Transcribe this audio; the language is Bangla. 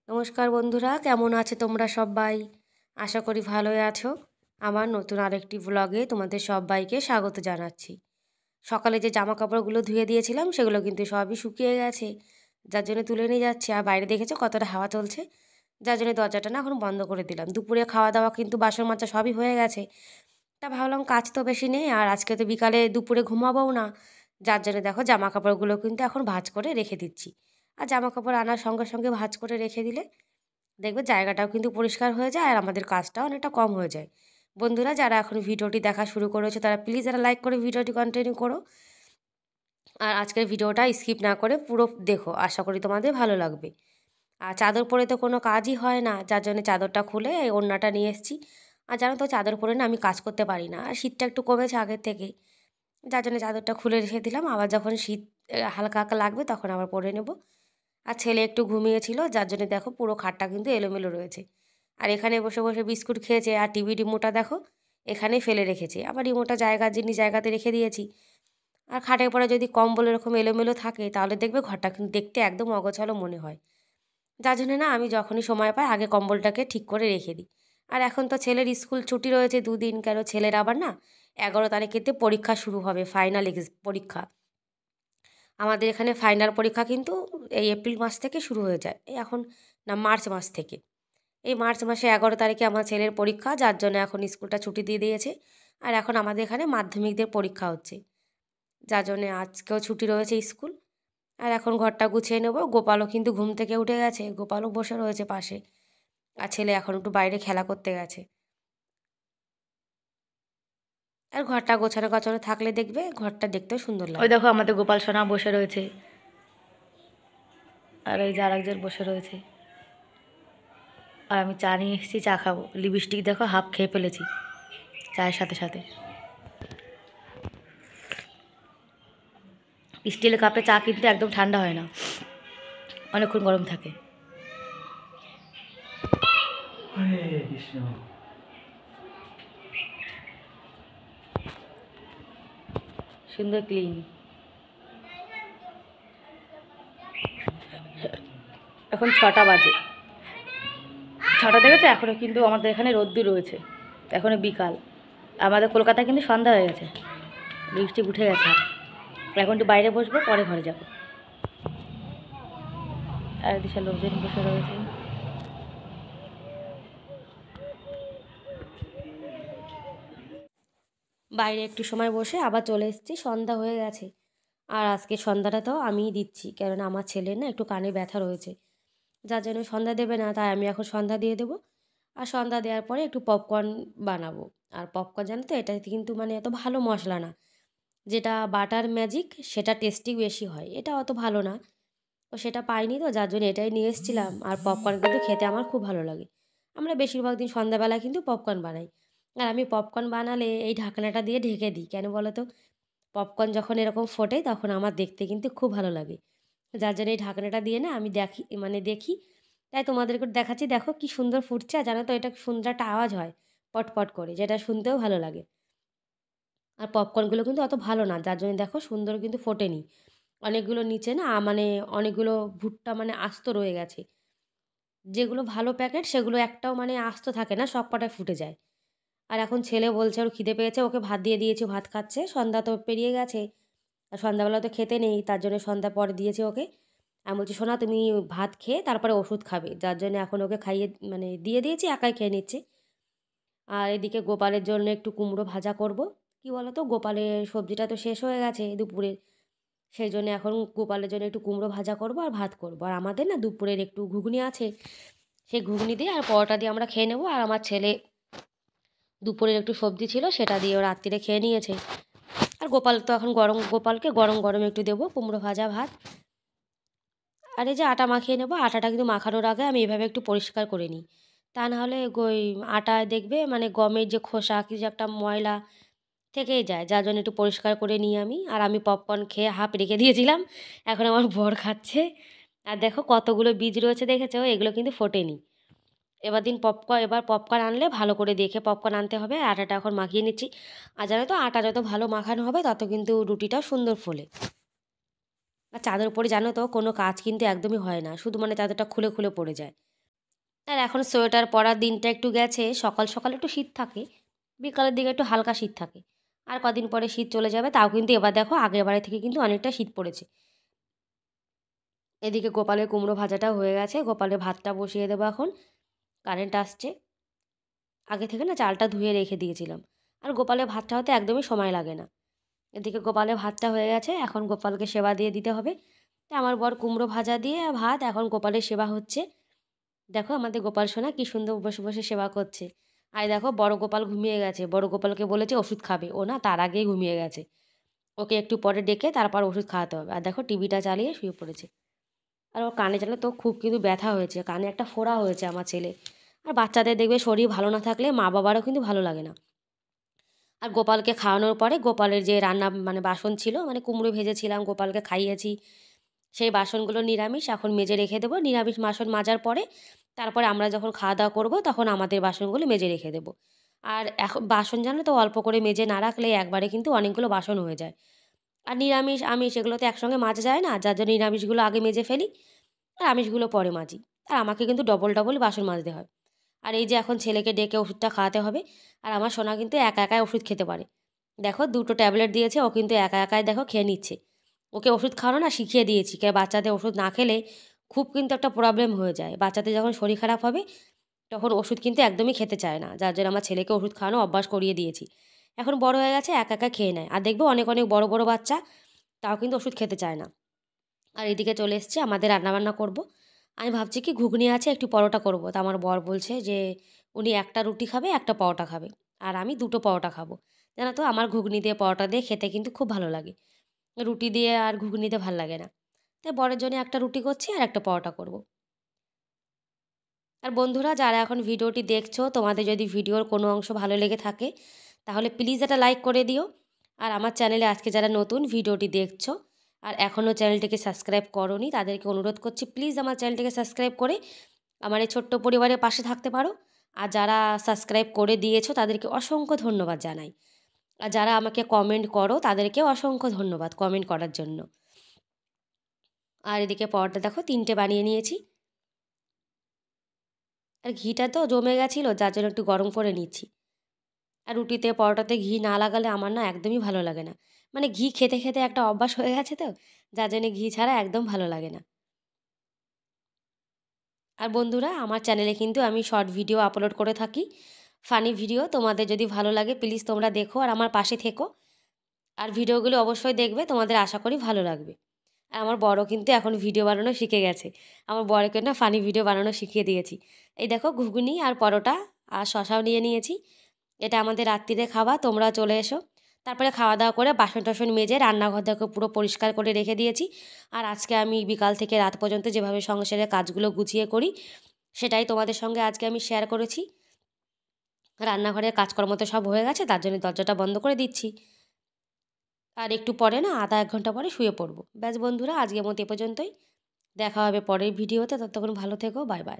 নমস্কার বন্ধুরা, কেমন আছো তোমরা সবাই? আশা করি ভালোই আছো। আমার নতুন আরেকটি ব্লগে তোমাদের সবাইকে স্বাগত জানাচ্ছি। সকালে যে জামা কাপড়গুলো ধুয়ে দিয়েছিলাম সেগুলো কিন্তু সবই শুকিয়ে গেছে, যার জন্য তুলে নিয়ে যাচ্ছি। আর বাইরে দেখেছো কতটা হাওয়া চলছে, যার জন্য দরজাটা না এখন বন্ধ করে দিলাম। দুপুরে খাওয়া দাওয়া কিন্তু বাসন মাজা সবই হয়ে গেছে। তা ভাবলাম কাজ তো বেশি নেই, আর আজকে তো বিকালে দুপুরে ঘুমাবোও না, যার জন্য দেখো জামা কাপড়গুলো কিন্তু এখন ভাঁজ করে রেখে দিচ্ছি। আর জামা কাপড় আনার সঙ্গে সঙ্গে ভাঁজ করে রেখে দিলে দেখবে জায়গাটাও কিন্তু পরিষ্কার হয়ে যায়, আর আমাদের কাজটাও অনেকটা কম হয়ে যায়। বন্ধুরা, যারা এখন ভিডিওটি দেখা শুরু করেছো তারা প্লিজ যারা লাইক করে ভিডিওটি কন্টিনিউ করো, আর আজকের ভিডিওটা স্কিপ না করে পুরো দেখো, আশা করি তোমাদের ভালো লাগবে। আর চাদর পরে তো কোনো কাজই হয় না, যার জন্য চাদরটা খুলে এই ওড়নাটা নিয়ে এসেছি। আর জানো তো চাদর পরে না আমি কাজ করতে পারি না, আর শীতটা একটু কমেছে আগের থেকে, যার জন্য চাদরটা খুলে রেখে দিলাম। আবার যখন শীত হালকা হালকা লাগবে তখন আবার পরে নেব। আর ছেলে একটু ঘুমিয়েছিল, যার জন্য দেখো পুরো খাটটা কিন্তু এলোমেলো রয়েছে। আর এখানে বসে বসে বিস্কুট খেয়েছে, আর টিভি রিমোটটা দেখো এখানেই ফেলে রেখেছে। আবার রিমোটটা জায়গার জিনিস জায়গাতে রেখে দিয়েছি। আর খাটের পরে যদি কম্বল এরকম এলোমেলো থাকে তাহলে দেখবে ঘরটা কিন্তু দেখতে একদম অগোছালো মনে হয়। যার জন্য না আমি যখনই সময় পাই আগে কম্বলটাকে ঠিক করে রেখে দিই। আর এখন তো ছেলের স্কুল ছুটি রয়েছে দুদিন, কেন ছেলের আবার না 11 তারিখেতে পরীক্ষা শুরু হবে, ফাইনাল পরীক্ষা। আমাদের এখানে ফাইনাল পরীক্ষা কিন্তু এই এপ্রিল মাস থেকে শুরু হয়ে যায়, এই এখন না মার্চ মাস থেকে। এই মার্চ মাসে 11 তারিখে আমার ছেলের পরীক্ষা, যার জন্য এখন স্কুলটা ছুটি দিয়ে দিয়েছে। আর এখন আমাদের এখানে মাধ্যমিকদের পরীক্ষা হচ্ছে, যার জন্যে আজকেও ছুটি রয়েছে স্কুল। আর এখন ঘরটা গুছিয়ে নেবো। গোপালও কিন্তু ঘুম থেকে উঠে গেছে, গোপালও বসে রয়েছে পাশে। আর ছেলে এখন একটু বাইরে খেলা করতে গেছে। আর ঘরটা গোছানো গাছানো থাকলে দেখবে ঘরটা দেখতেও সুন্দর ওই লাগে। দেখো আমাদের গোপাল সোনা বসে রয়েছে, আর এই যে আরেকজন বসে রয়েছে। আর আমি চা নিয়ে এসেছি, চা খাবো। লিপস্টিক দেখো হাফ খেয়ে ফেলেছি চায়ের সাথে সাথে। স্টিলের কাপে চা কিন্তু একদম ঠান্ডা হয় না, অনেকক্ষণ গরম থাকে। সুন্দর ক্লিন। এখন 6টা বাজে, 6টা দেখেছো? এখনও কিন্তু আমাদের এখানে রোদ্দুর রয়েছে, এখনও বিকাল। আমাদের কলকাতায় কিন্তু সন্ধ্যা হয়ে গেছে, লিপস্টিক উঠে গেছে। এখন একটু বাইরে বসবো, পরে ঘরে যাবো। আর দেশের লোকজন বসে রয়েছে। বাইরে একটু সময় বসে আবার চলে এসেছি, সন্ধ্যা হয়ে গেছে। আর আজকে সন্ধ্যাটা তো আমিই দিচ্ছি, কেননা আমার ছেলের না একটু কানে ব্যথা রয়েছে, যার জন্য সন্ধ্যা দেবে না, তাই আমি এখন সন্ধ্যা দিয়ে দেবো। আর সন্ধ্যা দেওয়ার পরে একটু পপকর্ন বানাবো। আর পপকর্ন জানো তো এটাতে কিন্তু মানে এত ভালো মশলা না, যেটা বাটার ম্যাজিক সেটা টেস্টি বেশি হয়, এটা অত ভালো না। তো সেটা পাইনি, তো যার জন্য এটাই নিয়ে এসেছিলাম। আর পপকর্ন কিন্তু খেতে আমার খুব ভালো লাগে। আমরা বেশিরভাগ দিন সন্ধ্যাবেলায় কিন্তু পপকর্ন বানাই। আর আমি পপকর্ন বানালে এই ঢাকনাটা দিয়ে ঢেকে দিই, কেন বলো তো? পপকর্ন যখন এরকম ফোটে তখন আমার দেখতে কিন্তু খুব ভালো লাগে, যার জন্য এই ঢাকনাটা দিয়ে না আমি দেখি। তাই তোমাদেরকে দেখাচ্ছি, দেখো কি সুন্দর ফুটছে। আর জানো তো এটা সুন্দর একটা আওয়াজ হয় পটপট করে, যেটা শুনতেও ভালো লাগে। আর পপকর্নগুলো কিন্তু অত ভালো না, যার জন্য দেখো সুন্দর কিন্তু ফোটেনি। অনেকগুলো নিচে না মানে অনেকগুলো ভুট্টা মানে আস্ত রয়ে গেছে। যেগুলো ভালো প্যাকেট সেগুলো একটাও মানে আস্ত থাকে না, সব কটায় ফুটে যায়। আর এখন ছেলে বলছে ওর খিদে পেয়েছে, ওকে ভাত দিয়ে দিয়েছি, ভাত খাচ্ছে। সন্ধ্যা তো পেরিয়ে গেছে, আর সন্ধ্যাবেলা তো খেতে নেই, তার জন্য সন্ধ্যা পরে দিয়েছি ওকে। আমি বলছি শোনা তুমি ভাত খেয়ে তারপরে ওষুধ খাবে, যার জন্য এখন ওকে খাইয়ে মানে দিয়ে দিয়েছি, একাই খেয়ে নিচ্ছে। আর এদিকে গোপালের জন্য একটু কুমড়ো ভাজা করব। কি বলো তো, গোপালের সবজিটা তো শেষ হয়ে গেছে দুপুরের, সেই জন্য এখন গোপালের জন্য একটু কুমড়ো ভাজা করব আর ভাত করব। আর আমাদের না দুপুরের একটু ঘুগনি আছে, সেই ঘুগনি দিয়ে আর পরোটা দিয়ে আমরা খেয়ে নেবো। আর আমার ছেলে দুপুরের একটু সবজি ছিল সেটা দিয়ে ও রাত্রিরে খেয়ে নিয়েছে। আর গোপাল তো এখন গোপালকে গরম গরম একটু দেবো কুমড়ো ভাজা ভাত। আর এই যে আটা মাখিয়ে নেবো, আটাটা কিন্তু মাখানোর আগে আমি এভাবে একটু পরিষ্কার করে নিই, তা না হলে ওই আটায় দেখবে মানে গমের যে খোসা কি যে একটা ময়লা থেকেই যায়, যার জন্য একটু পরিষ্কার করে নিই আমি। আর আমি পপকর্ন খেয়ে হাফ রেখে দিয়েছিলাম, এখন আমার বর খাচ্ছে। আর দেখো কতগুলো বীজ রয়েছে, দেখেছো? এগুলো কিন্তু ফোটেনি। এবার পপকর্ন আনলে ভালো করে দেখে পপকর্ন আনতে হবে। আর আটাটা এখন মাখিয়ে নিচ্ছি। আর জানো তো আটা যত ভালো মাখানো হবে তত কিন্তু রুটিটাও সুন্দর ফোলে। আর চাদর উপরে জানো তো কোনো কাজ কিন্তু একদমই হয় না, শুধু মানে চাদরটা খুলে খুলে পড়ে যায়। আর এখন সোয়েটার পরার দিনটা একটু গেছে, সকাল সকাল একটু শীত থাকে, বিকালের দিকে একটু হালকা শীত থাকে। আর কদিন পরে শীত চলে যাবে, তাও কিন্তু এবার দেখো আগের বারে থেকে কিন্তু অনেকটা শীত পড়েছে। এদিকে গোপালের কুমড়ো ভাজাটাও হয়ে গেছে, গোপালের ভাতটা বসিয়ে দেবো এখন। কারেন্ট আসছে, আগে থেকে না চালটা ধুয়ে রেখে দিয়েছিলাম। আর গোপালের ভাতটা হতে একদমই সময় লাগে না। এদিকে গোপালের ভাতটা হয়ে গেছে, এখন গোপালকে সেবা দিয়ে দিতে হবে। তো আমার বর কুমড়ো ভাজা দিয়ে ভাত, এখন গোপালের সেবা হচ্ছে। দেখো আমাদের গোপাল সোনা কি সুন্দর বসে বসে সেবা করছে। আর দেখো বড় গোপাল ঘুমিয়ে গেছে, বড় গোপালকে বলেছে ওষুধ খাবে, ও না তার আগেই ঘুমিয়ে গেছে। ওকে একটু পরে ডেকে তারপর ওষুধ খাওয়াতে হবে। আর দেখো টিভিটা চালিয়ে শুয়ে পড়েছে। আর ওর কানে জানো তো খুব কিন্তু ব্যথা হয়েছে, কানে একটা ফোড়া হয়েছে আমার ছেলে। আর বাচ্চাদের দেখবে শরীর ভালো না থাকলে মা বাবারও কিন্তু ভালো লাগে না। আর গোপালকে খাওয়ানোর পরে গোপালের যে রান্না মানে বাসন ছিল, মানে কুমড়ো ভেজেছিলাম গোপালকে খাইয়েছি, সেই বাসনগুলো নিরামিষ এখন মেজে রেখে দেবো। নিরামিষ বাসন মাজার পরে তারপরে আমরা যখন খাওয়া দাওয়া করবো তখন আমাদের বাসনগুলো মেজে রেখে দেবো। আর এখন বাসন জানো তো অল্প করে মেজে না রাখলে একবারে কিন্তু অনেকগুলো বাসন হয়ে যায়। আর নিরামিষ আমিষ এগুলো তো একসঙ্গে মাজা যায় না, যার জন্য নিরামিষগুলো আগে মেজে ফেলি আর আমিষগুলো পরে মাজি। আর আমাকে কিন্তু ডবল ডবল বাসন মাজতে হয়। আর এই যে এখন ছেলেকে ডেকে ওষুধটা খাওয়াতে হবে। আর আমার সোনা কিন্তু একা একাই ওষুধ খেতে পারে। দেখো 2টো ট্যাবলেট দিয়েছে, ও কিন্তু একা একাই দেখো খেয়ে নিচ্ছে। ওকে ওষুধ খাওয়ানো না শিখিয়ে দিয়েছি, কে বাচ্চাদের ওষুধ না খেলে খুব কিন্তু একটা প্রবলেম হয়ে যায়। বাচ্চাদের যখন শরীর খারাপ হবে তখন ওষুধ কিন্তু একদমই খেতে চায় না, যার জন্য আমার ছেলেকে ওষুধ খাওয়ানো অভ্যাস করিয়ে দিয়েছি। এখন বড় হয়ে গেছে, একা একা খেয়ে নেয়। আর দেখবে অনেক অনেক বড় বড় বাচ্চা তাও কিন্তু ওষুধ খেতে চায় না। আর এদিকে চলে এসছে আমাদের রান্নাবান্না করব। আমি ভাবছি কি ঘুগনি আছে একটু পরোটা করব, তা আমার বর বলছে যে উনি একটা রুটি খাবে একটা পরোটা খাবে, আর আমি 2টো পরোটা খাবো। জানো তো আমার ঘুগনি দিয়ে পরোটা দিয়ে খেতে কিন্তু খুব ভালো লাগে, রুটি দিয়ে আর ঘুগনিতে ভাল লাগে না। তাই বরের জন্য একটা রুটি করছি আর একটা পরোটা করব। আর বন্ধুরা যারা এখন ভিডিওটি দেখছো, তোমাদের যদি ভিডিওর কোনো অংশ ভালো লেগে থাকে তাহলে প্লিজ একটা লাইক করে দিও। আর আমার চ্যানেলে আজকে যারা নতুন ভিডিওটি দেখছো আর এখনও চ্যানেলটিকে সাবস্ক্রাইব করোনি তাদেরকে অনুরোধ করছি প্লিজ আমার চ্যানেলটিকে সাবস্ক্রাইব করে আমার এই ছোট্ট পরিবারের পাশে থাকতে পারো। আর যারা সাবস্ক্রাইব করে দিয়েছো তাদেরকে অসংখ্য ধন্যবাদ জানাই। আর যারা আমাকে কমেন্ট করো তাদেরকেও অসংখ্য ধন্যবাদ কমেন্ট করার জন্য। আর এদিকে পরোটা দেখো 3টে বানিয়ে নিয়েছি। আর ঘিটা তো জমে গেছিলো, যার জন্য একটু গরম করে নিচ্ছি। আর রুটিতে পরোটাতে ঘি না লাগালে আমার না একদমই ভালো লাগে না। মানে ঘি খেতে খেতে একটা অভ্যাস হয়ে গেছে তো, যার জন্যে ঘি ছাড়া একদম ভালো লাগে না। আর বন্ধুরা আমার চ্যানেলে কিন্তু আমি শর্ট ভিডিও আপলোড করে থাকি, ফানি ভিডিও। তোমাদের যদি ভালো লাগে প্লিজ তোমরা দেখো আর আমার পাশে থেকো। আর ভিডিওগুলো অবশ্যই দেখবে, তোমাদের আশা করি ভালো লাগবে। আর আমার বড়ও কিন্তু এখন ভিডিও বানানো শিখে গেছে। আমার বরকে না ফানি ভিডিও বানানো শিখিয়ে দিয়েছি। এই দেখো ঘুগনি আর পরোটা আর শশাও নিয়ে নিয়েছি। এটা আমাদের রাত্রিরে খাওয়া, তোমরা চলে এসো। তারপরে খাওয়া দাওয়া করে বাসন টাসন মেজে রান্নাঘর থেকে পুরো পরিষ্কার করে রেখে দিয়েছি। আর আজকে আমি বিকাল থেকে রাত পর্যন্ত যেভাবে সংসারের কাজগুলো গুছিয়ে করি সেটাই তোমাদের সঙ্গে আজকে আমি শেয়ার করেছি। রান্নাঘরের কাজকর্ম তো সব হয়ে গেছে, তার জন্য দরজাটা বন্ধ করে দিচ্ছি। আর একটু পরে না আধা 1 ঘন্টা পরে শুয়ে পড়বো। ব্যাস বন্ধুরা আজকের মতো এ পর্যন্তই। দেখা হবে পরের ভিডিওতে, ততক্ষণ ভালো থেকো, বাই বাই।